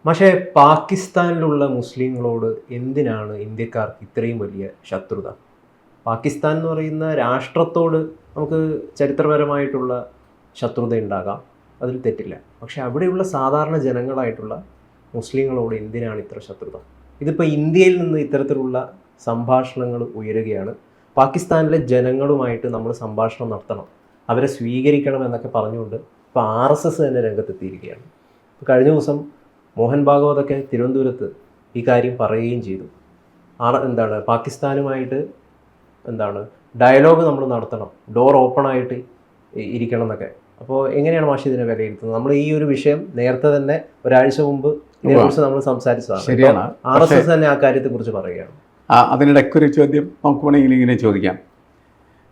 പക്ഷേ പാകിസ്ഥാനിലുള്ള മുസ്ലിങ്ങളോട് എന്തിനാണ് ഇന്ത്യക്കാർക്ക് ഇത്രയും വലിയ ശത്രുത? പാകിസ്ഥാൻ എന്ന് പറയുന്ന രാഷ്ട്രത്തോട് നമുക്ക് ചരിത്രപരമായിട്ടുള്ള ശത്രുത ഉണ്ടാകാം, അതിൽ തെറ്റില്ല. പക്ഷെ അവിടെയുള്ള സാധാരണ ജനങ്ങളായിട്ടുള്ള മുസ്ലിങ്ങളോട് എന്തിനാണ് ഇത്ര ശത്രുത? ഇതിപ്പോൾ ഇന്ത്യയിൽ നിന്ന് ഇത്തരത്തിലുള്ള സംഭാഷണങ്ങൾ ഉയരുകയാണ്. പാകിസ്ഥാനിലെ ജനങ്ങളുമായിട്ട് നമ്മൾ സംഭാഷണം നടത്തണം, അവരെ സ്വീകരിക്കണം എന്നൊക്കെ പറഞ്ഞുകൊണ്ട് ഇപ്പോൾ RSS തന്നെ രംഗത്തെത്തിയിരിക്കുകയാണ്. കഴിഞ്ഞ ദിവസം മോഹൻ ഭാഗവതൊക്കെ തിരുവനന്തപുരത്ത് ഈ കാര്യം പറയുകയും ചെയ്തു. പാകിസ്ഥാനുമായിട്ട് ഡയലോഗ് നമ്മൾ നടത്തണം, ഡോർ ഓപ്പൺ ആയിട്ട് ഇരിക്കണം എന്നൊക്കെ. അപ്പോൾ എങ്ങനെയാണ് മാഷി ഇതിനെ വിലയിരുത്തുന്നത്? നമ്മൾ ഈ ഒരു വിഷയം നേരത്തെ തന്നെ ഒരാഴ്ച മുമ്പ് ഇതിനെക്കുറിച്ച് നമ്മൾ സംസാരിച്ചതാണ്. ശരിയാണ്. RSS തന്നെ ആ കാര്യത്തെക്കുറിച്ച് പറയുകയാണ്. അതിനിടയ്ക്കൊരു ചോദ്യം നമുക്ക് വേണമെങ്കിൽ ഇങ്ങനെ ചോദിക്കാം.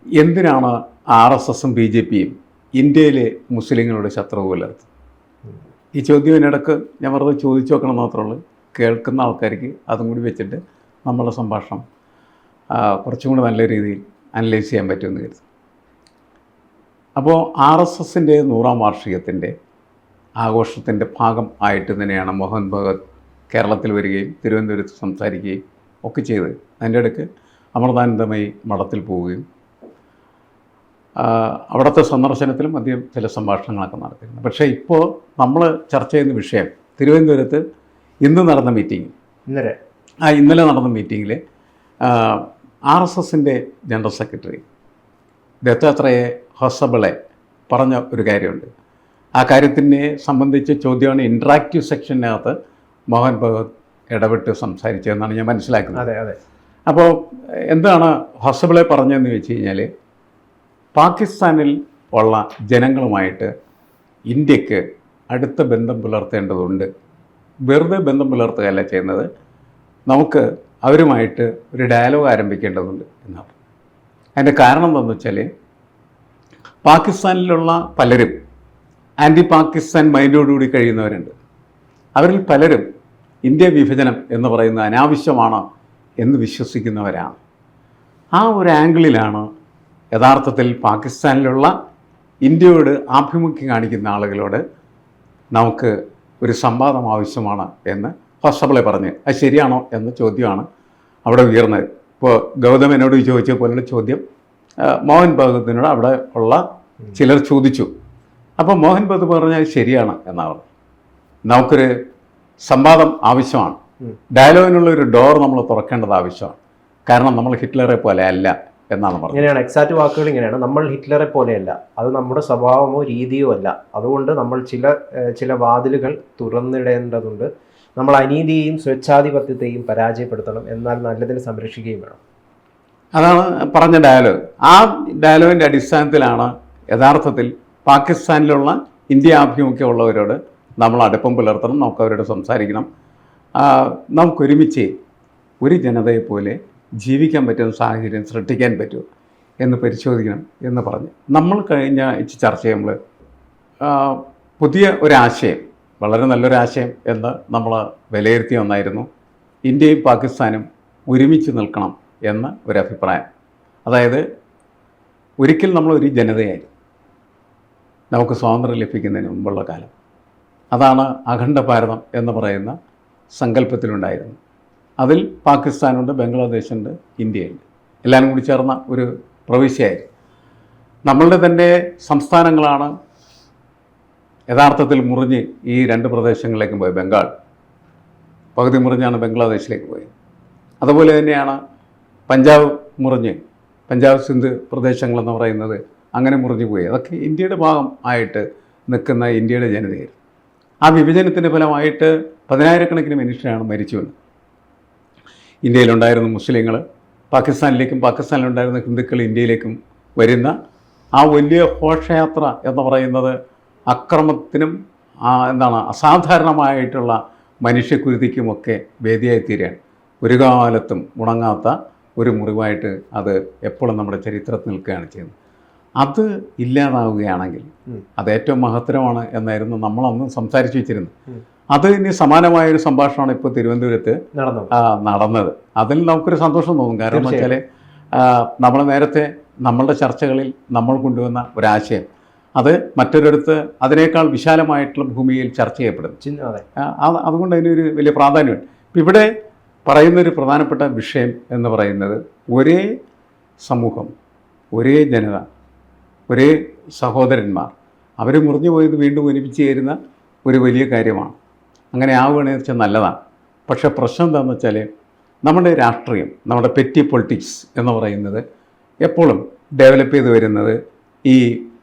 എന്തിനാണ് RSSും BJPയും ഇന്ത്യയിലെ മുസ്ലിങ്ങളുടെ ശത്രുത പുലർത്തുന്നത്? ഈ ചോദ്യം ഇതിനിടയ്ക്ക് ഞാൻ വെറുതെ ചോദിച്ചു നോക്കണം മാത്രമേ ഉള്ളൂ. കേൾക്കുന്ന ആൾക്കാർക്ക് അതും കൂടി വെച്ചിട്ട് നമ്മളുടെ സംഭാഷണം കുറച്ചും കൂടി നല്ല രീതിയിൽ അനലൈസ് ചെയ്യാൻ പറ്റുമെന്ന് കരുതുന്നു. അപ്പോൾ RSSൻ്റെ 100ാം വാർഷികത്തിൻ്റെ ആഘോഷത്തിൻ്റെ ഭാഗം ആയിട്ട് തന്നെയാണ് മോഹൻ ഭഗവത് കേരളത്തിൽ വരികയും തിരുവനന്തപുരത്ത് സംസാരിക്കുകയും ഒക്കെ ചെയ്തത്. അതിൻ്റെ ഇടയ്ക്ക് അമൃതാനന്ദമയി മഠത്തിൽ പോവുകയും അവിടുത്തെ സന്ദർശനത്തിലും അധികം ചില സംഭാഷണങ്ങളൊക്കെ നടത്തിയിരുന്നു. പക്ഷേ ഇപ്പോൾ നമ്മൾ ചർച്ച ചെയ്യുന്ന വിഷയം തിരുവനന്തപുരത്ത് ഇന്ന് നടന്ന മീറ്റിംഗ്, ഇന്നലെ നടന്ന മീറ്റിങ്ങിൽ RSSൻ്റെ ജനറൽ സെക്രട്ടറി ദത്താത്രേയ ഹൊസബളെ പറഞ്ഞ ഒരു കാര്യമുണ്ട്. ആ കാര്യത്തിനെ സംബന്ധിച്ച ചോദ്യമാണ് ഇൻട്രാക്റ്റീവ് സെക്ഷനകത്ത് മോഹൻ ഭഗവത് ഇടപെട്ട് സംസാരിച്ചതെന്നാണ് ഞാൻ മനസ്സിലാക്കുന്നത്. അതെ. അപ്പോൾ എന്താണ് ഹൊസബളെ പറഞ്ഞതെന്ന് വെച്ച് കഴിഞ്ഞാൽ, പാകിസ്ഥാനിൽ ഉള്ള ജനങ്ങളുമായിട്ട് ഇന്ത്യക്ക് അടുത്ത ബന്ധം പുലർത്തേണ്ടതുണ്ട്. വെറുതെ ബന്ധം പുലർത്തുകയല്ല ചെയ്യുന്നത്, നമുക്ക് അവരുമായിട്ട് ഒരു ഡയലോഗ് ആരംഭിക്കേണ്ടതുണ്ട് എന്നാണ്. അതിൻ്റെ കാരണം എന്താണെന്ന് വെച്ചാൽ, പാകിസ്ഥാനിലുള്ള പലരും ആൻറ്റി പാകിസ്ഥാൻ മൈൻഡോടുകൂടി കഴിയുന്നവരുണ്ട്. അവരിൽ പലരും ഇന്ത്യ വിഭജനം എന്ന് പറയുന്നത് അനാവശ്യമാണ് എന്ന് വിശ്വസിക്കുന്നവരാണ്. ആ ഒരു ആംഗിളിലാണ് യഥാർത്ഥത്തിൽ പാകിസ്ഥാനിലുള്ള ഇന്ത്യയോട് ആഭിമുഖ്യം കാണിക്കുന്ന ആളുകളോട് നമുക്ക് ഒരു സംവാദം ആവശ്യമാണ് എന്ന് ഹൊസബളെ പറഞ്ഞ്. അത് ശരിയാണോ എന്ന ചോദ്യമാണ് അവിടെ ഉയർന്നത്. ഇപ്പോൾ ഗൗതം എന്നോട് ചോദിച്ച പോലുള്ള ചോദ്യം മോഹൻ ഭഗവത്തിനോട് അവിടെ ഉള്ള ചിലർ ചോദിച്ചു. അപ്പോൾ മോഹൻ ഭഗവത് പറഞ്ഞാൽ ശരിയാണ് എന്നാണ്. നമുക്കൊരു സംവാദം ആവശ്യമാണ്, ഡയലോഗിനുള്ള ഒരു ഡോർ നമ്മൾ തുറക്കേണ്ടത് ആവശ്യമാണ്. കാരണം നമ്മൾ ഹിറ്റ്ലറെ പോലെ അല്ല എന്നാണ് പറഞ്ഞത്. ഇങ്ങനെയാണ് എക്സാക്റ്റ് വാക്കുകൾ ഇങ്ങനെയാണ്: നമ്മൾ ഹിറ്റ്ലറെ പോലെയല്ല, അത് നമ്മുടെ സ്വഭാവമോ രീതിയോ അല്ല. അതുകൊണ്ട് നമ്മൾ ചില വാതിലുകൾ തുറന്നിടേണ്ടതുണ്ട്. നമ്മൾ അനീതിയെയും സ്വേച്ഛാധിപത്യത്തെയും പരാജയപ്പെടുത്തണം, എന്നാൽ നല്ലതിനെ സംരക്ഷിക്കുകയും വേണം. അതാണ് പറഞ്ഞ ഡയലോഗ്. ആ ഡയലോഗിൻ്റെ അടിസ്ഥാനത്തിലാണ് യഥാർത്ഥത്തിൽ പാകിസ്ഥാനിലുള്ള ഇന്ത്യ ആഭിമുഖ്യമുള്ളവരോട് നമ്മൾ അടുപ്പം പുലർത്തണം, നമുക്ക് അവരോട് സംസാരിക്കണം, നമുക്കൊരുമിച്ച് ഒരു ജനതയെപ്പോലെ ജീവിക്കാൻ പറ്റുന്ന സാഹചര്യം സൃഷ്ടിക്കാൻ പറ്റുമോ എന്ന് പരിശോധിക്കണം എന്ന് പറഞ്ഞ് നമ്മൾ കഴിഞ്ഞ ചർച്ച ചെയ്യുമ്പോൾ പുതിയ ഒരാശയം, വളരെ നല്ലൊരാശയം എന്ന് നമ്മൾ വിലയിരുത്തിയ ഒന്നായിരുന്നു ഇന്ത്യയും പാകിസ്ഥാനും ഒരുമിച്ച് നിൽക്കണം എന്ന ഒരഭിപ്രായം. അതായത് ഒരിക്കൽ നമ്മളൊരു ജനതയായിരുന്നു നമുക്ക് സ്വാതന്ത്ര്യം ലഭിക്കുന്നതിന് മുമ്പുള്ള കാലം. അതാണ് അഖണ്ഡ ഭാരതം എന്ന് പറയുന്ന സങ്കല്പത്തിലുണ്ടായിരുന്നു. അതിൽ പാകിസ്ഥാനുണ്ട്, ബംഗ്ലാദേശുണ്ട്, ഇന്ത്യയുണ്ട്, എല്ലാം കൂടി ചേർന്ന ഒരു പ്രവിശ്യയായിരുന്നു. നമ്മളുടെ തന്നെ സംസ്ഥാനങ്ങളാണ് യഥാർത്ഥത്തിൽ മുറിഞ്ഞ് ഈ രണ്ട് പ്രദേശങ്ങളിലേക്കും പോയി. ബംഗാൾ പകുതി മുറിഞ്ഞാണ് ബംഗ്ലാദേശിലേക്ക് പോയത്. അതുപോലെ തന്നെയാണ് പഞ്ചാബ് മുറിഞ്ഞ്, പഞ്ചാബ് സിന്ധ് പ്രദേശങ്ങളെന്ന് പറയുന്നത് അങ്ങനെ മുറിഞ്ഞു പോയി. അതൊക്കെ ഇന്ത്യയുടെ ഭാഗം ആയിട്ട് നിൽക്കുന്ന ഇന്ത്യയുടെ ജനതയായിരുന്നു. ആ വിഭജനത്തിൻ്റെ ഫലമായിട്ട് 10,000-കണക്കിന് മനുഷ്യരാണ് മരിച്ചു വീണത്. ഇന്ത്യയിലുണ്ടായിരുന്ന മുസ്ലിങ്ങൾ പാകിസ്ഥാനിലേക്കും, പാകിസ്ഥാനിലുണ്ടായിരുന്ന ഹിന്ദുക്കൾ ഇന്ത്യയിലേക്കും വരുന്ന ആ വലിയ ഘോഷയാത്ര എന്ന് പറയുന്നത് അക്രമത്തിനും അസാധാരണമായിട്ടുള്ള മനുഷ്യക്കുരുതിക്കുമൊക്കെ വേദിയായി തീരുകയാണ്. ഒരു കാലത്തും ഉണങ്ങാത്ത ഒരു മുറിവായിട്ട് അത് എപ്പോഴും നമ്മുടെ ചരിത്രത്തിൽ നിൽക്കുകയാണ് ചെയ്യുന്നത്. അത് ഇല്ലാതാവുകയാണെങ്കിൽ അത് ഏറ്റവും മഹത്തരമാണ് എന്നായിരുന്നു നമ്മളന്ന് സംസാരിച്ചു വെച്ചിരുന്നത്. അത് ഇനി സമാനമായൊരു സംഭാഷണമാണ് ഇപ്പോൾ തിരുവനന്തപുരത്ത് നടന്നത്. അതിൽ നമുക്കൊരു സന്തോഷം തോന്നും. കാരണം എന്ന് വെച്ചാൽ നമ്മൾ നേരത്തെ നമ്മളുടെ ചർച്ചകളിൽ നമ്മൾ കൊണ്ടുവന്ന ഒരാശയം അത് മറ്റൊരിടത്ത് അതിനേക്കാൾ വിശാലമായിട്ടുള്ള ഭൂമിയിൽ ചർച്ച ചെയ്യപ്പെടുന്നു. അതെ. അതുകൊണ്ട് അതിനൊരു വലിയ പ്രാധാന്യമുണ്ട്. ഇവിടെ പറയുന്നൊരു പ്രധാനപ്പെട്ട വിഷയം എന്ന് പറയുന്നത് ഒരേ സമൂഹം, ഒരേ ജനത, ഒരേ സഹോദരന്മാർ അവർ മുറിഞ്ഞു പോയത് വീണ്ടും ഒരുമിച്ച് ചേരുന്ന ഒരു വലിയ കാര്യമാണ്. അങ്ങനെ ആവുകയാണെന്ന് വെച്ചാൽ നല്ലതാണ്. പക്ഷേ പ്രശ്നം എന്താണെന്ന് വെച്ചാൽ നമ്മുടെ രാഷ്ട്രീയം, നമ്മുടെ പെറ്റി പൊളിറ്റിക്സ് എന്ന് പറയുന്നത് എപ്പോഴും ഡെവലപ്പ് ചെയ്ത് വരുന്നത് ഈ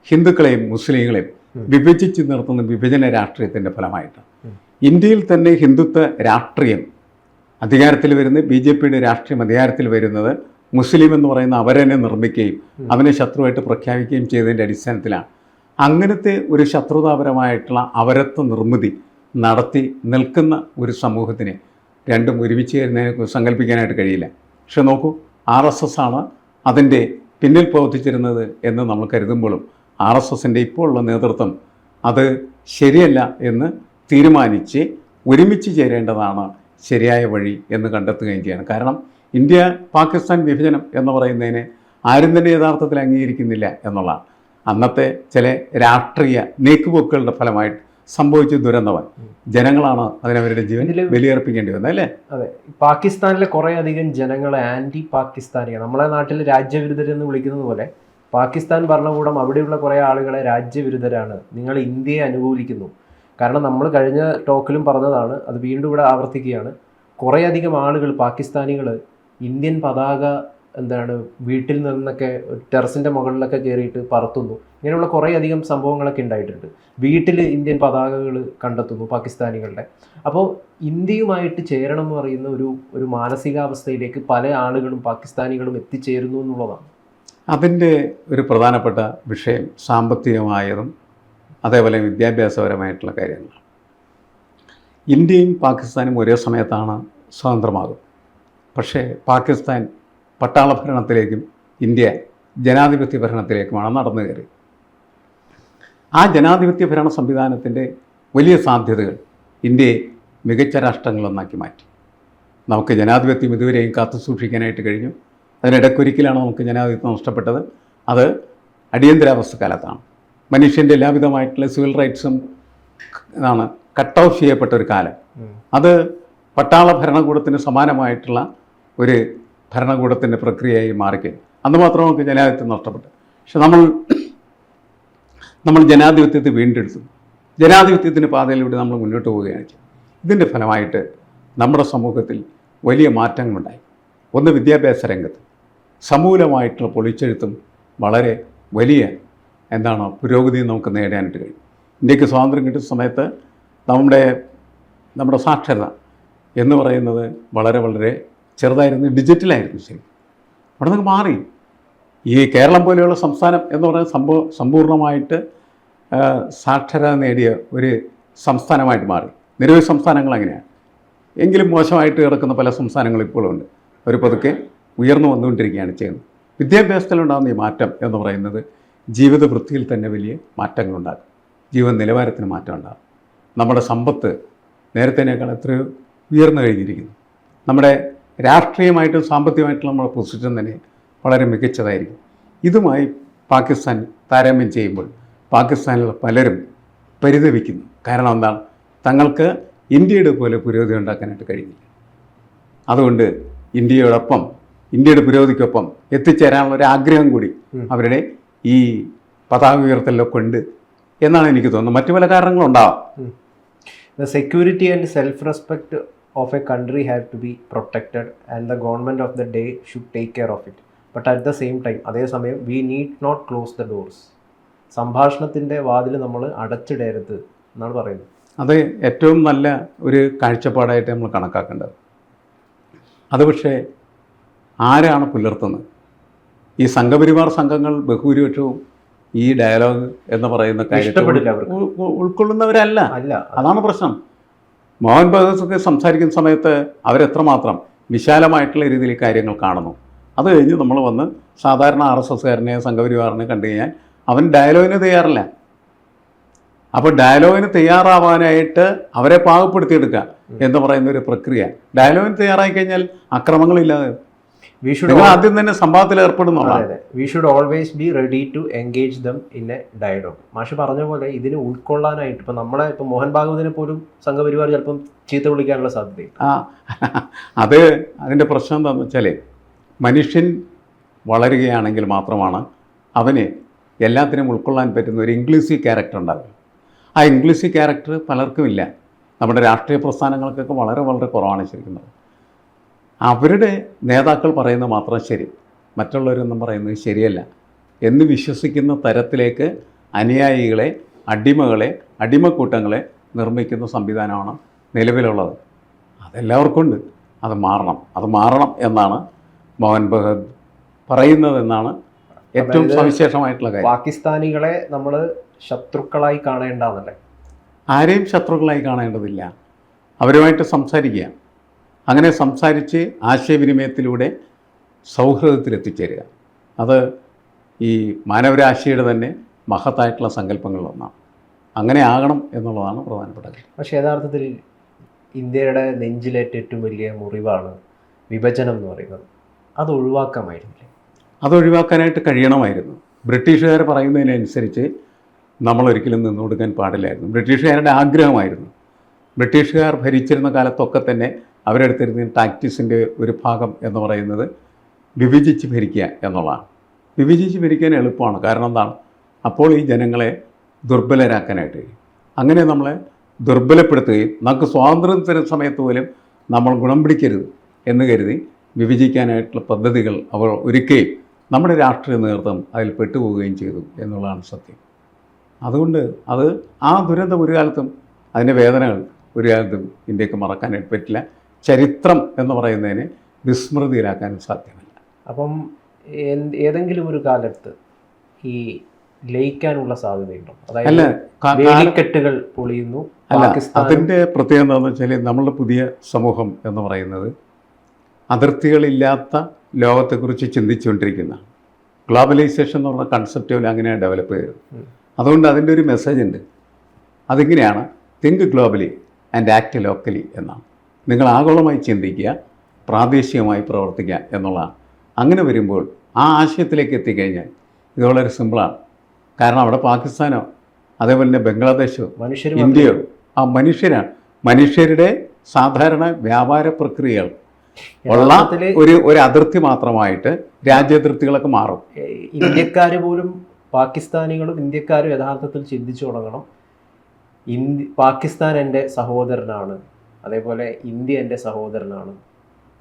ഹിന്ദുക്കളെയും മുസ്ലിങ്ങളെയും വിഭജിച്ച് നിർത്തുന്ന വിഭജന രാഷ്ട്രീയത്തിൻ്റെ ഫലമായിട്ടാണ്. ഇന്ത്യയിൽ തന്നെ ഹിന്ദുത്വ രാഷ്ട്രീയം അധികാരത്തിൽ വരുന്നത്, BJPയുടെ രാഷ്ട്രീയം അധികാരത്തിൽ വരുന്നത് മുസ്ലിം എന്ന് പറയുന്ന അവരെന്നെ നിർമ്മിക്കുകയും അവനെ ശത്രുവായിട്ട് പ്രഖ്യാപിക്കുകയും ചെയ്തതിൻ്റെ അടിസ്ഥാനത്തിലാണ്. അങ്ങനത്തെ ഒരു ശത്രുതാപരമായിട്ടുള്ള അവരത്വ നിർമ്മിതി നടത്തി നിൽക്കുന്ന ഒരു സമൂഹത്തിനെ രണ്ടും ഒരുമിച്ച് ചേരുന്നതിനെ സങ്കല്പിക്കാനായിട്ട് കഴിയില്ല. പക്ഷെ നോക്കൂ, RSS ആണ് അതിൻ്റെ പിന്നിൽ പ്രവർത്തിച്ചിരുന്നത് എന്ന് നമ്മൾ കരുതുമ്പോഴും RSSൻ്റെ ഇപ്പോൾ ഉള്ള നേതൃത്വം അത് ശരിയല്ല എന്ന് തീരുമാനിച്ച് ഒരുമിച്ച് ചേരേണ്ടതാണ് ശരിയായ വഴി എന്ന് കണ്ടെത്തുകയും ചെയ്യണം. കാരണം ഇന്ത്യ പാകിസ്ഥാൻ വിഭജനം എന്ന് പറയുന്നതിനെ ആരും തന്നെ യഥാർത്ഥത്തിൽ അംഗീകരിക്കുന്നില്ല എന്നുള്ളതാണ്. അന്നത്തെ ചില രാഷ്ട്രീയ നീക്കുപോക്കുകളുടെ ഫലമായിട്ട് സംഭവിച്ച ദുരന്തമാണ്. ജനങ്ങളാണ് അതിനവരുടെ ജീവൻ ബലിയർപ്പിക്കേണ്ടി വന്നത്, അല്ലേ? അതെ. പാകിസ്ഥാനിലെ കുറേ അധികം ജനങ്ങളെ ആൻറ്റി പാകിസ്ഥാനികൾ, നമ്മളെ നാട്ടിൽ രാജ്യവിരുദ്ധരെന്ന് വിളിക്കുന്നത് പോലെ പാകിസ്ഥാൻ ഭരണകൂടം അവിടെയുള്ള കുറേ ആളുകളെ രാജ്യവിരുദ്ധരാണ്, നിങ്ങൾ ഇന്ത്യയെ അനുകൂലിക്കുന്നു. കാരണം നമ്മൾ കഴിഞ്ഞ ടോക്കിലും പറഞ്ഞതാണ്, അത് വീണ്ടും ഇവിടെ ആവർത്തിക്കുകയാണ്. കുറേ അധികം ആളുകൾ, പാകിസ്ഥാനികൾ ഇന്ത്യൻ പതാക വീട്ടിൽ നിന്നൊക്കെ ടെറസിൻ്റെ മുകളിലൊക്കെ കയറിയിട്ട് പറത്തുന്നു. ഇങ്ങനെയുള്ള കുറേ അധികം സംഭവങ്ങളൊക്കെ ഉണ്ടായിട്ടുണ്ട്. വീട്ടിൽ ഇന്ത്യൻ പതാകകൾ കണ്ടെത്തുന്നു പാകിസ്ഥാനികളുടെ. അപ്പോൾ ഇന്ത്യയുമായിട്ട് ചേരണം എന്ന് പറയുന്ന ഒരു മാനസികാവസ്ഥയിലേക്ക് പല ആളുകളും പാകിസ്ഥാനികളും എത്തിച്ചേരുന്നു എന്നുള്ളതാണ്. അതിൻ്റെ ഒരു പ്രധാനപ്പെട്ട വിഷയം സാമ്പത്തികമായതും അതേപോലെ വിദ്യാഭ്യാസപരമായിട്ടുള്ള കാര്യങ്ങളാണ്. ഇന്ത്യയും പാകിസ്ഥാനും ഒരേ സമയത്താണ് സ്വതന്ത്രമാകും. പക്ഷേ പാകിസ്ഥാൻ പട്ടാള ഭരണത്തിലേക്കും ഇന്ത്യ ജനാധിപത്യ ഭരണത്തിലേക്കുമാണ് നടന്നു കയറി. ആ ജനാധിപത്യ ഭരണ സംവിധാനത്തിൻ്റെ വലിയ സാധ്യതകൾ ഇന്ത്യയെ മികച്ച രാഷ്ട്രങ്ങളൊന്നാക്കി മാറ്റി. നമുക്ക് ജനാധിപത്യം ഇതുവരെയും കാത്തു സൂക്ഷിക്കാനായിട്ട് കഴിഞ്ഞു. അതിനിടയ്ക്കൊരിക്കലാണ് നമുക്ക് ജനാധിപത്യം നഷ്ടപ്പെട്ടത്. അത് അടിയന്തരാവസ്ഥ കാലത്താണ്. മനുഷ്യൻ്റെ എല്ലാവിധമായിട്ടുള്ള സിവിൽ റൈറ്റ്സും കട്ട് ഓഫ് ചെയ്യപ്പെട്ട ഒരു കാലം. അത് പട്ടാള ഭരണകൂടത്തിന് സമാനമായിട്ടുള്ള ഒരു ഭരണകൂടത്തിൻ്റെ പ്രക്രിയയായി മാറിക്കഴിഞ്ഞു. അന്ന് മാത്രം നമുക്ക് ജനാധിപത്യം നഷ്ടപ്പെട്ടു. പക്ഷെ നമ്മൾ ജനാധിപത്യത്തെ വീണ്ടെടുത്തു. ജനാധിപത്യത്തിൻ്റെ പാതയിലൂടെ നമ്മൾ മുന്നോട്ട് പോവുകയാണ് ചെയ്യുന്നത്. ഇതിൻ്റെ ഫലമായിട്ട് നമ്മുടെ സമൂഹത്തിൽ വലിയ മാറ്റങ്ങളുണ്ടായി. ഒന്ന്, വിദ്യാഭ്യാസ രംഗത്ത് സമൂലമായിട്ടുള്ള പൊളിച്ചെഴുത്തും വളരെ വലിയ പുരോഗതി നമുക്ക് നേടാനായിട്ട് കഴിയും. ഇന്ത്യക്ക് സ്വാതന്ത്ര്യം കിട്ടുന്ന സമയത്ത് നമ്മുടെ സാക്ഷരത എന്ന് പറയുന്നത് വളരെ വളരെ ചെറുതായിരുന്നു, ഡിജിറ്റലായിരുന്നു. ശരി, അവിടെ നിന്ന് മാറി ഈ കേരളം പോലെയുള്ള സംസ്ഥാനം എന്ന് പറയുന്ന സമ്പൂർണ്ണമായിട്ട് സാക്ഷരത നേടിയ ഒരു സംസ്ഥാനമായിട്ട് മാറി. നിരവധി സംസ്ഥാനങ്ങൾ അങ്ങനെയാണ്. എങ്കിലും മോശമായിട്ട് കിടക്കുന്ന പല സംസ്ഥാനങ്ങളും ഇപ്പോഴും ഉണ്ട്. അവർ പതുക്കെ ഉയർന്നു വന്നുകൊണ്ടിരിക്കുകയാണ് ചെയ്യുന്നത്. വിദ്യാഭ്യാസത്തിലുണ്ടാകുന്ന ഈ മാറ്റം എന്ന് പറയുന്നത് ജീവിത വൃത്തിയിൽ തന്നെ വലിയ മാറ്റങ്ങളുണ്ടാകും. ജീവൻ നിലവാരത്തിന് മാറ്റം ഉണ്ടാകും. നമ്മുടെ സമ്പത്ത് നേരത്തേനേക്കാൾ എത്രയോ ഉയർന്നു കഴിഞ്ഞിരിക്കുന്നു. നമ്മുടെ രാഷ്ട്രീയമായിട്ടും സാമ്പത്തികമായിട്ടുള്ള നമ്മുടെ പൊസിഷൻ തന്നെ വളരെ മികച്ചതായിരിക്കും. ഇതുമായി പാകിസ്ഥാൻ താരതമ്യം ചെയ്യുമ്പോൾ പാകിസ്ഥാനിൽ പലരും പരിതപിക്കുന്നു. കാരണം എന്താണ്? തങ്ങൾക്ക് ഇന്ത്യയുടെ പോലെ പുരോഗതി ഉണ്ടാക്കാനായിട്ട് കഴിയില്ല. അതുകൊണ്ട് ഇന്ത്യയുടെ പുരോഗതിക്കൊപ്പം എത്തിച്ചേരാനുള്ള ഒരു ആഗ്രഹം കൂടി അവരുടെ ഈ പതാക ഉയർത്തലൊക്കെ ഉണ്ട് എന്നാണ് എനിക്ക് തോന്നുന്നത്. മറ്റു പല കാരണങ്ങളുണ്ടാവാം. The security and self-respect of a country have to be protected and the government of the day should take care of it. But at the same time, അതേസമയം we need not close the doors. സംഭാഷണത്തിൻ്റെ വാതിൽ നമ്മൾ അടച്ചിടരുത് എന്നാണ് പറയുന്നത്. അത് ഏറ്റവും നല്ല ഒരു കാഴ്ചപ്പാടായിട്ട് നമ്മൾ കണക്കാക്കേണ്ടത്. അത് പക്ഷേ ആരാണ് പുലർത്തുന്നത്? ഈ സംഘപരിവാർ സംഘങ്ങൾ ബഹുഭൂരിപക്ഷവും ഈ ഡയലോഗ് എന്ന് പറയുന്ന കാര്യത്തിൽ ഉൾക്കൊള്ളുന്നവരല്ല. അതാണ് പ്രശ്നം. മോഹൻ ഭഗവത് സംസാരിക്കുന്ന സമയത്ത് അവരെത്രമാത്രം വിശാലമായിട്ടുള്ള രീതിയിൽ കാര്യങ്ങൾ കാണുന്നു. അത് കഴിഞ്ഞ് നമ്മൾ വന്ന് സാധാരണ RSSകാരനെ സംഘപരിവാറിനെ കണ്ടു കഴിഞ്ഞാൽ അവൻ ഡയലോഗിന് തയ്യാറല്ല. അപ്പോൾ ഡയലോഗിന് തയ്യാറാവാനായിട്ട് അവരെ പാകപ്പെടുത്തിയെടുക്കുക എന്ന് പറയുന്ന ഒരു പ്രക്രിയ. ഡയലോഗിന് തയ്യാറായി കഴിഞ്ഞാൽ അക്രമങ്ങളില്ലാതെ. വി ഷുഡ് നിങ്ങൾ ആദ്യം തന്നെ സംവാദത്തിൽ ഏർപ്പെടുന്നുള്ളതാണ്. അതെ, we should always be ready to engage them in a dialogue. മാഷ് പറഞ്ഞ പോലെ ഇതിന് ഉൾക്കൊള്ളാനായിട്ട് ഇപ്പം നമ്മളെ ഇപ്പം മോഹൻ ഭാഗവതിനെ പോലും സംഘപരിവാർ ചിലപ്പം ചീത്ത വിളിക്കാനുള്ള സാധ്യതയുണ്ട്. അതിൻ്റെ പ്രശ്നം എന്താണെന്ന് വെച്ചാൽ മനുഷ്യൻ വളരുകയാണെങ്കിൽ മാത്രമാണ് അവന് എല്ലാത്തിനും ഉൾക്കൊള്ളാൻ പറ്റുന്ന ഒരു ഇൻക്ലൂസീവ് ക്യാരക്ടർ ഉണ്ടാകും. ആ ഇൻക്ലൂസീവ് ക്യാരക്ടർ പലർക്കും ഇല്ല. നമ്മുടെ രാഷ്ട്രീയ പ്രസ്ഥാനങ്ങൾക്കൊക്കെ വളരെ വളരെ കുറവാണ് ശരിക്കും. അവരുടെ നേതാക്കൾ പറയുന്നത് മാത്രം ശരി, മറ്റുള്ളവരൊന്നും പറയുന്നത് ശരിയല്ല എന്ന് വിശ്വസിക്കുന്ന തരത്തിലേക്ക് അനുയായികളെ, അടിമകളെ, അടിമക്കൂട്ടങ്ങളെ നിർമ്മിക്കുന്ന സംവിധാനമാണ് നിലവിലുള്ളത്. അതെല്ലാവർക്കും ഉണ്ട്. അത് മാറണം എന്നാണ് മോഹൻ ഭഗവത് പറയുന്നതെന്നാണ് ഏറ്റവും സവിശേഷമായിട്ടുള്ള കാര്യം. പാകിസ്ഥാനികളെ നമ്മൾ ശത്രുക്കളായി കാണേണ്ടതല്ലേ? ആരെയും ശത്രുക്കളായി കാണേണ്ടതില്ല. അവരുമായിട്ട് സംസാരിക്കുക, അങ്ങനെ സംസാരിച്ച് ആശയവിനിമയത്തിലൂടെ സൗഹൃദത്തിലെത്തിച്ചേരുക. അത് ഈ മാനവരാശിയുടെ തന്നെ മഹത്തായിട്ടുള്ള സങ്കല്പങ്ങളിലൊന്നാണ്. അങ്ങനെ ആകണം എന്നുള്ളതാണ് പ്രധാനപ്പെട്ട കാര്യം. പക്ഷേ യഥാർത്ഥത്തിൽ ഇന്ത്യയുടെ നെഞ്ചിലേറ്റ ഏറ്റവും വലിയ മുറിവാണ് വിഭജനം എന്ന് പറയുന്നത്. അത് ഒഴിവാക്കാമായിരുന്നില്ലേ? അതൊഴിവാക്കാനായിട്ട് കഴിയണമായിരുന്നു. ബ്രിട്ടീഷുകാർ പറയുന്നതിനനുസരിച്ച് നമ്മളൊരിക്കലും നിന്നു കൊടുക്കാൻ പാടില്ലായിരുന്നു. ബ്രിട്ടീഷുകാരുടെ ആഗ്രഹമായിരുന്നു. ബ്രിട്ടീഷുകാർ ഭരിച്ചിരുന്ന കാലത്തൊക്കെ തന്നെ അവരെടുത്തിരുന്ന ടാക്ടിക്സിൻ്റെ ഒരു ഭാഗം എന്ന് പറയുന്നത് വിഭജിച്ച് ഭരിക്കുക എന്നുള്ളതാണ്. വിഭജിച്ച് ഭരിക്കാൻ എളുപ്പമാണ്. കാരണം എന്താണ്? അപ്പോൾ ഈ ജനങ്ങളെ ദുർബലരാക്കാനായിട്ട് കഴിയും. അങ്ങനെ നമ്മളെ ദുർബലപ്പെടുത്തുകയും നമുക്ക് സ്വാതന്ത്ര്യം തരുന്ന സമയത്ത് പോലും നമ്മൾ ഗുണം പിടിക്കരുത് എന്ന് കരുതി വിഭജിക്കാനായിട്ടുള്ള പദ്ധതികൾ അവർ ഒരുക്കുകയും നമ്മുടെ രാഷ്ട്രീയ നേതൃത്വം അതിൽ പെട്ടുപോവുകയും ചെയ്തു എന്നുള്ളതാണ് സത്യം. അതുകൊണ്ട് ആ ദുരന്തം ഒരു കാലത്തും, അതിൻ്റെ വേദനകൾ ഒരു കാലത്തും ഇന്ത്യക്ക് മറക്കാനായിട്ട് പറ്റില്ല. ചരിത്രം എന്ന് പറയുന്നതിനെ വിസ്മൃതിയിലാക്കാനും സാധ്യമല്ല. അപ്പം ഏതെങ്കിലും ഒരു കാലത്ത് ഈ ലയിക്കാനുള്ള സാധ്യതയുണ്ടോ? അതായത് കെട്ടുകൾ പൊളിയുന്നു. അതിൻ്റെ പ്രത്യേകത എന്താണെന്ന് വെച്ചാൽ നമ്മളുടെ പുതിയ സമൂഹം എന്ന് പറയുന്നത് അതിർത്തികളില്ലാത്ത ലോകത്തെക്കുറിച്ച് ചിന്തിച്ചുകൊണ്ടിരിക്കുന്ന ഗ്ലോബലൈസേഷൻ എന്ന് പറഞ്ഞ കൺസെപ്റ്റ് പോലെ അങ്ങനെയാണ് ഡെവലപ്പ് ചെയ്തത്. അതുകൊണ്ട് അതിൻ്റെ ഒരു മെസ്സേജ് ഉണ്ട്. അതിങ്ങനെയാണ്: think globally and act locally എന്നാണ്. നിങ്ങൾ ആഗോളമായി ചിന്തിക്കുക, പ്രാദേശികമായി പ്രവർത്തിക്കുക എന്നുള്ളതാണ്. അങ്ങനെ വരുമ്പോൾ ആ ആശയത്തിലേക്ക് എത്തിക്കഴിഞ്ഞാൽ ഇത് വളരെ സിമ്പിളാണ്. കാരണം അവിടെ പാകിസ്ഥാനോ അതേപോലെ തന്നെ ബംഗ്ലാദേശോ ഇന്ത്യയോ മനുഷ്യരുടെ സാധാരണ വ്യാപാര പ്രക്രിയകൾ ഉള്ള ഒരു അതിർത്തി മാത്രമായിട്ട് രാജ്യാതിർത്തികളൊക്കെ മാറും. ഇന്ത്യക്കാർ പോലും, പാകിസ്ഥാനികളും ഇന്ത്യക്കാരും യഥാർത്ഥത്തിൽ ചിന്തിച്ചു തുടങ്ങണം. പാകിസ്ഥാൻ എൻ്റെ സഹോദരനാണ്, അതേപോലെ ഇന്ത്യ എൻ്റെ സഹോദരനാണ്.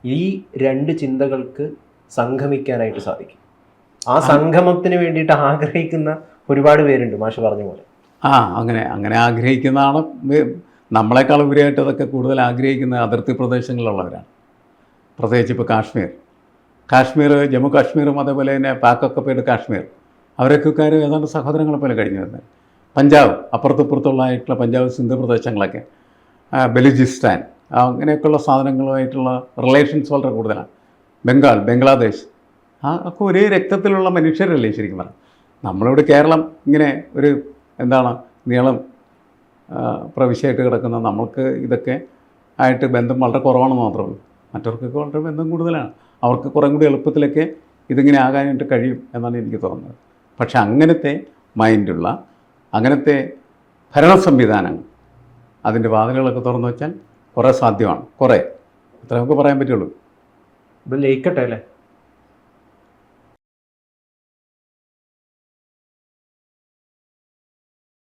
ഈ രണ്ട് ചിന്തകൾക്ക് സംഗമിക്കാനായിട്ട് സാധിക്കും. ആ സംഗമത്തിന് വേണ്ടിയിട്ട് ആഗ്രഹിക്കുന്ന ഒരുപാട് പേരുണ്ട്, മാഷ് പറഞ്ഞ പോലെ. അങ്ങനെ ആഗ്രഹിക്കുന്നതാണ്. നമ്മളെക്കാൾ ഉപരിയായിട്ട് അതൊക്കെ കൂടുതൽ ആഗ്രഹിക്കുന്ന അതിർത്തി പ്രദേശങ്ങളിലുള്ളവരാണ്. പ്രത്യേകിച്ച് ഇപ്പോൾ കാശ്മീർ, ജമ്മു കാശ്മീരും അതേപോലെ തന്നെ പാക്കൊക്കപ്പയുടെ കാശ്മീർ, അവരൊക്കെ ഏതാണ്ട് സഹോദരങ്ങളെ പോലെ കഴിഞ്ഞു വരുന്നത്. പഞ്ചാബ്, അപ്പുറത്തുള്ള പഞ്ചാബ് സിന്ധ് പ്രദേശങ്ങളൊക്കെ, ബലൂചിസ്ഥാൻ, അങ്ങനെയൊക്കെയുള്ള സാധനങ്ങളുമായിട്ടുള്ള റിലേഷൻസ് വളരെ കൂടുതലാണ്. ബംഗ്ലാദേശ്, ഒക്കെ ഒരേ രക്തത്തിലുള്ള മനുഷ്യരല്ലേ ശരിക്കും പറഞ്ഞാൽ. നമ്മളിവിടെ കേരളം ഇങ്ങനെ ഒരു നീളം പ്രവിശ്യമായിട്ട് കിടക്കുന്ന നമ്മൾക്ക് ഇതൊക്കെ ആയിട്ട് ബന്ധം വളരെ കുറവാണെന്ന് മാത്രമേ ഉള്ളൂ. മറ്റവർക്കൊക്കെ വളരെ ബന്ധം കൂടുതലാണ്. അവർക്ക് കുറേ കൂടി എളുപ്പത്തിലൊക്കെ ഇതിങ്ങനെ ആകാനായിട്ട് കഴിയും എന്നാണ് എനിക്ക് തോന്നുന്നത്. പക്ഷെ അങ്ങനത്തെ മൈൻഡുള്ള, അങ്ങനത്തെ ഭരണ സംവിധാനങ്ങൾ, അതിൻ്റെ വാതിലുകളൊക്കെ തുറന്നു വെച്ചാൽ കുറേ സാധ്യമാണ്. കുറേ അത്ര നമുക്ക് പറയാൻ പറ്റുള്ളൂ. ലയിക്കട്ടെ അല്ലേ?